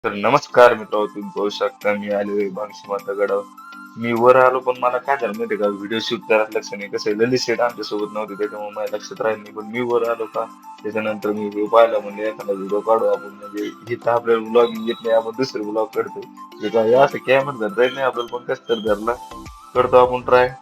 तर नमस्कार मित्रांनो, तुम्ही पाहू शकता मी आलोय मानसी गडावर. मी वर आलो पण मला काय झालं माहिती का, व्हिडिओ शूट करायला लक्ष नाही. कसं आहे, ललित शेठ आमच्या सोबत नव्हते त्याच्यामुळे माझ्या लक्षात राहिलं नाही. पण मी वर आलो का त्याच्यानंतर मी व्हिडिओ पाहिला, म्हणजे एखादा व्हिडिओ काढू आपण. म्हणजे इथं आपल्याला ब्लॉगिंग येत नाही, आपण दुसरे ब्लॉग करतो. हे काय असं कॅमेरा धरता येत नाही आपल्याला, पण कसं तर धरला करतो आपण ट्राय.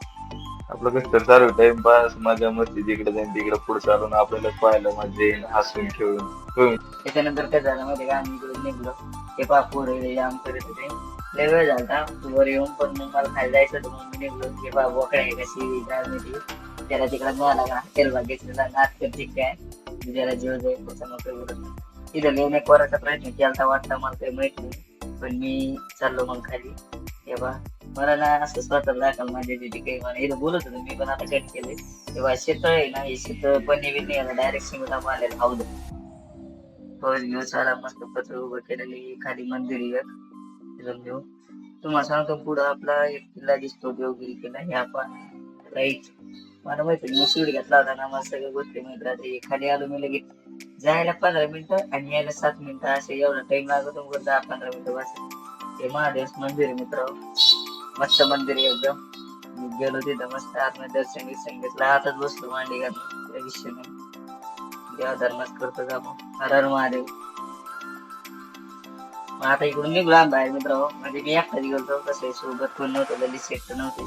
आपलं कसं तर चालू टाइमपास, मजा मस्ती, जिकडे जाईन तिकडे पुढे चालून आपल्याला पाहायला मजा येईन, हसून खेळून. त्याच्यानंतर काय झालं माहिती का, आम्ही इकडून निघलो. ते पापूर जाम करत होते. लय वेळ झाला वर येऊन, पण मग मला खाली जायचं होतं. मग मी निघलो. हे बा बोकडा आहे कशी काय माहिती, त्याला तिकडे मिळाला का हॉटेल घेतलेला नाच कर ठीक काय, ज्याला जीव जाईल त्याचा नोकरी उडत नाही. तिथं लिहिणे कोराचा प्रयत्न केला वाटतं, मला काही माहित नाही. पण मी चाललो मग खाली. हे बा मला ना असं स्वतः दाखल माझ्या तिथे काही मला इथं बोलत होतं, मी पण आता कट केले. तेव्हा शेतळ आहे ना, हे शेत पण नाही डायरेक्ट सिंगला मारलेलं हौद. फौज घेऊन सारा मस्त पत्र उभं केलेली खाली मंदिर एक तिथून घेऊन. तुम्हाला सांगतो पुढं आपला एक किल्ला दिसतो देवगिरी किल्ला. हे आपण राईट मला माहिती मी शिवड घेतला होता ना, मला सगळ्या गोष्टी माहित राहते. खाली आलो मी लगेच जायला 15 मिनिटं आणि यायला 7 मिनिटं, असे एवढा टाइम लागतो. 10-15 मिनिटं बस. हे महादेव मंदिर आहे मित्र, मस्त मंदिर आहे एकदम. मी गेलो तिथं मस्त आतमध्ये दर्शन घेतलं. आताच बसलो मांडी घालून, काही विषय नाही. देवा धर्माच करतो आपण. हर हर महादेव. मग आता इकडून निघलो बाहेर मित्र, म्हणजे मी एकटाच गेलो. कसं सोबत कोण नव्हतं, ललित शेट्ट नव्हते.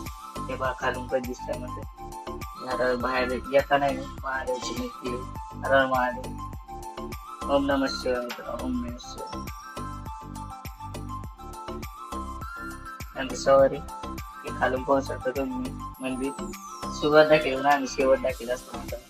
ते बा खालून कधी दिसतंय म्हणजे आता बाहेर येता नाही. महादेवची मूर्ती, हर हर महादेव, ओम नमः शिवाय मित्र, ओम नमः शिवाय. आणि सवारी हे खालून पोहोचतो तुम्ही, म्हणजे सुरुवात दाखवली ना आम्ही शेवट दाखवला असतो.